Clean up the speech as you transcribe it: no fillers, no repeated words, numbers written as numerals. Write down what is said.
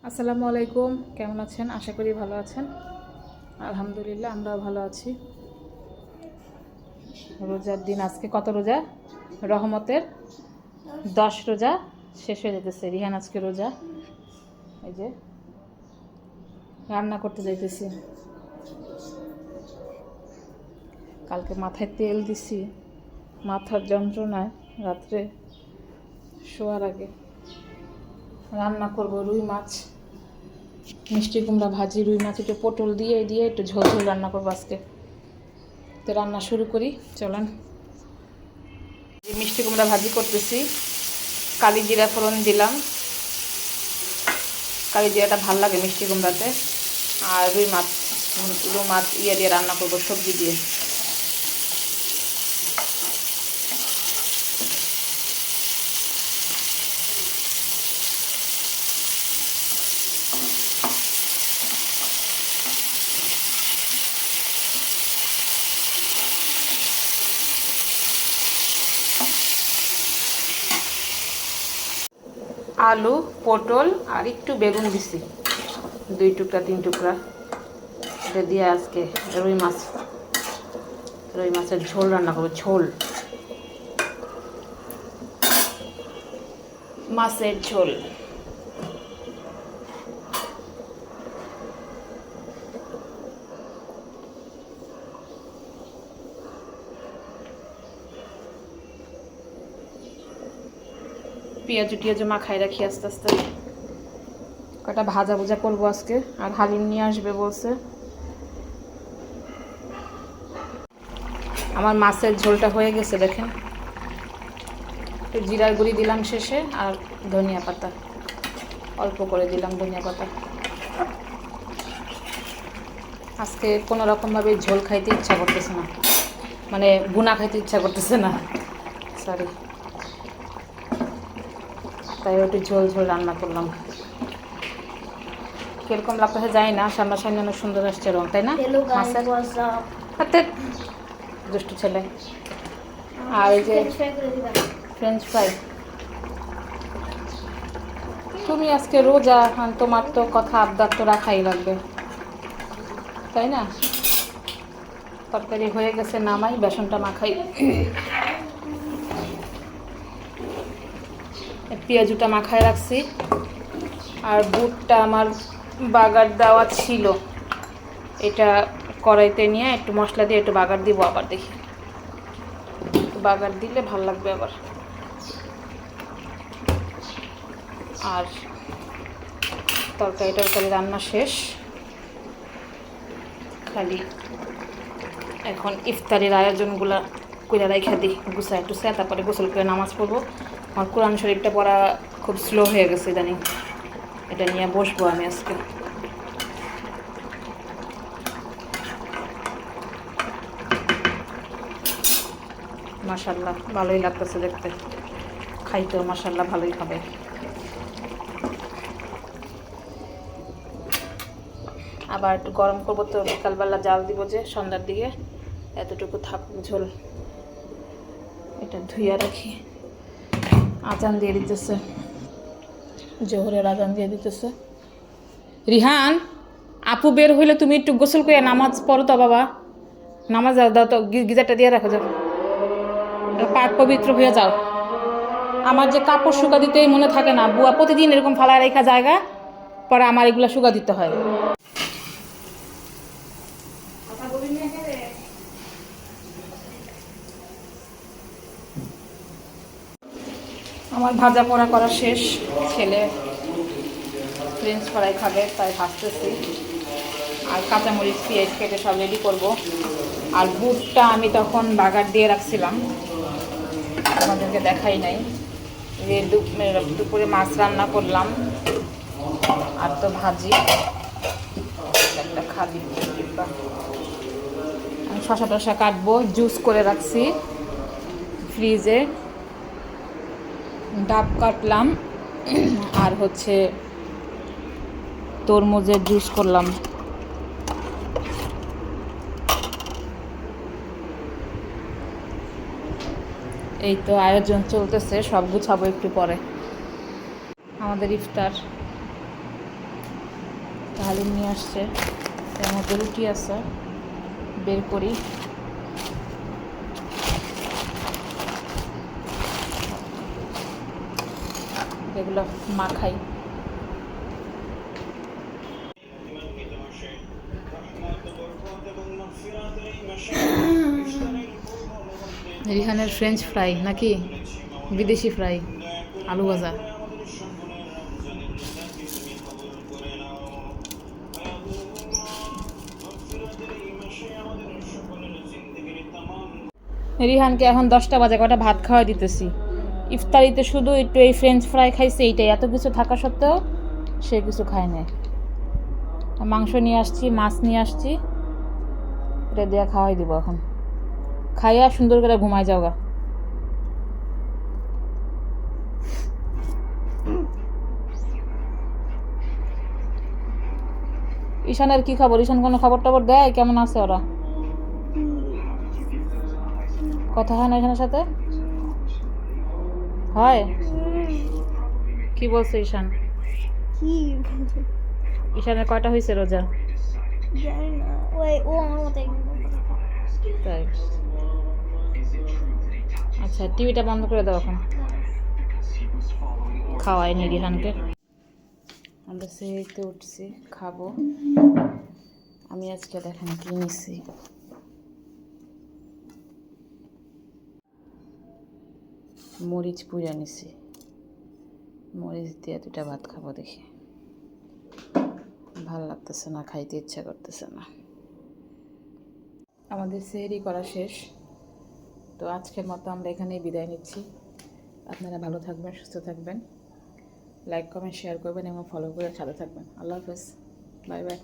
আসসালামু আলাইকুম, কেমন আছেন? আশা করি ভালো আছেন। আলহামদুলিল্লাহ আমরাও ভালো আছি। রোজার দিন আজকে কত রোজা? রহমতের 10 রোজা শেষ হয়ে যেতেছে। রিহান আজকে রোজা। এই যে রান্না করতে যাইতেছি। কালকে মাথায় তেল দিছি, মাথার যন্ত্রণায় রাত্রে শোয়ার আগে রান্না করব রুই মাছ, মিষ্টি কুমড়া ভাজি, রুই মাছ একটু পটল দিয়ে একটু ঝোল ঝোল রান্না করবো আজকে। তো রান্না শুরু করি, চলেন। মিষ্টি কুমড়া ভাজি করতেছি, কালি জিরা ফোড়ন দিলাম। কালি জিরাটা ভাল লাগে মিষ্টি কুমড়াতে। আর রুই মাছ দিয়ে রান্না করবো, সবজি দিয়ে। আলু, পটল আর একটু বেগুন দিছি, 2 টুকরা 3 টুকরা। এটা দিয়ে আজকে রুই মাছের ঝোল রান্না করবো। ঝোল, মাছের ঝোল। পেঁয়াজু মাখাই রাখি আস্তে আস্তে। কটা ভাজা ভুজা করবো আজকে। আর হালিম নিয়ে আসবে বলছে। আমার মাছের ঝোলটা হয়ে গেছে, দেখেন। একটু জিরার গুঁড়ি দিলাম শেষে, আর ধনিয়া পাতা অল্প করে দিলাম। ধনিয়া পাতা আজকে কোনো রকমভাবে ঝোল খাইতে ইচ্ছা করতেছে না, মানে ভুনা খাইতে ইচ্ছা করতেছে না, সরি। তাই একটু ঝোল ঝোল রান্না করলাম। কিরকম লাগতেছে জানি না, সামনাসামনি অনেক সুন্দর আসছে রং, তাই না? হাতে দুষ্টু ছেলে। আর এই যে ফ্রেঞ্চ ফ্রাই। তুমি আজকে রোজা, তোমার তো কথা আবদার তো রাখাই লাগবে, তাই না? তরকারি হয়ে গেছে, নামাই, বেসনটা মাখাই। পেঁয়াজুটা মাখায় রাখছি। আর বুটটা আমার বাগার দেওয়া ছিল, এটা কড়াইতে নিয়ে একটু মশলা দিয়ে একটু বাগার দিব। আবার দেখি, বাগার দিলে ভাল লাগবে আবার। আর তরকারি রান্না শেষ, খালি এখন ইফতারের আয়োজনগুলো করে রাইখা দিই, গুছায় টুছায়। তারপরে গোসল করে নামাজ পড়বো। আমার কোরআন শরীফটা পড়া খুব স্লো হয়ে গেছে ইদানিং, এটা নিয়ে বসবো আমি আজকে। মাশাল্লাহ ভালোই লাগতেছে দেখতে, খাইতেও মাশাল্লাহ ভালোই হবে। আবার একটু গরম করবো তো, বিকালবেলা জাল দিব যে সন্ধ্যার দিকে, এতটুকু থাকুক ঝোল। এটা ধুইয়া রাখি। আজান দিয়ে দিতেছে, জোহরের আজান দিয়ে দিতেছে। রিহান, আপু বের হইলে তুমি একটু গোসল করে নামাজ পড়ো তো বাবা। নামাজ দাও তো, গিজারটা দিয়ে রাখো, যাও পাক পবিত্র হয়ে যাও। আমার যে কাপড় শুকা দিতেই মনে থাকে না, বুয়া প্রতিদিন এরকম ফালা রেখা জায়গা, পরে আমার এগুলা শুকা দিতে হয়। আমার ভাজা পোড়া করা শেষ। ছেলে ফ্রেঞ্চ ফ্রাই খাবে, তাই ভাজতেছি। আর কাঁচামরিচ পেঁয়াজ কেটে সব রেডি করবো। আর বুটটা আমি তখন বাগার দিয়ে রাখছিলাম, আমাদেরকে দেখাই নাই। যে দুপুরে মাছ রান্না করলাম, আর তো ভাজি একটা খালি। আমি শশা টশা কাটবো, জুস করে রাখছি ফ্রিজে। ডাব কাটলাম, আর হচ্ছে তরমুজের জুস করলাম। এই তো আয়োজন চলতেছে, সব গুছাবো একটু পরে। আমাদের ইফতার হালিম নিয়ে আসছে, এর মধ্যে রুটি আছে, বের করি। এগুলো মাখাই। রিহানের ফ্রেঞ্চ ফ্রাই নাকি বিদেশি ফ্রাই, আলু ভাজা। রিহানকে এখন 10টা বাজে, কটা ভাত খাওয়া দিতেছি। ইফতারিতে শুধু একটু এই ফ্রেঞ্চ ফ্রাই খাইছে, এইটাই। এত কিছু থাকা সত্ত্বেও সে কিছু খায় না। মাংস নিয়ে আসছি, মাছ নিয়ে আসছি, এটা দিয়ে খাওয়াই দিব এখন। খাইয়া সুন্দর করে ঘুমাই যাওগা। ঈশানের কি খবর? ঈশান কোনো খবর টবর দেয়? কেমন আছে ওরা? কথা হয় না ঈশানের সাথে? হয়? কি বলছে ঈশান? ঈশানের কয়টা হয়েছে রোজা? তাই? আচ্ছা, টিভিটা বন্ধ করে দাও এখন। খাওয়াইনি রিহানকে। আমরা সেতে উঠছি, খাবো। আমি আজকে দেখেন কি নিচ্ছি। মরিচ পুড়ে নিছি, মরিচ দিয়ে 2টা ভাত খাবো। দেখি ভাল লাগতেছে না, খাইতে ইচ্ছা করতেছে না। আমাদের সেহরি করা শেষ, তো আজকের মতো আমরা এখানেই বিদায় নিচ্ছি। আপনারা ভালো থাকবেন, সুস্থ থাকবেন, লাইক কমেন্ট শেয়ার করবেন এবং ফলো করে সাথে থাকবেন। আল্লাহ হাফেজ, বাই বাই।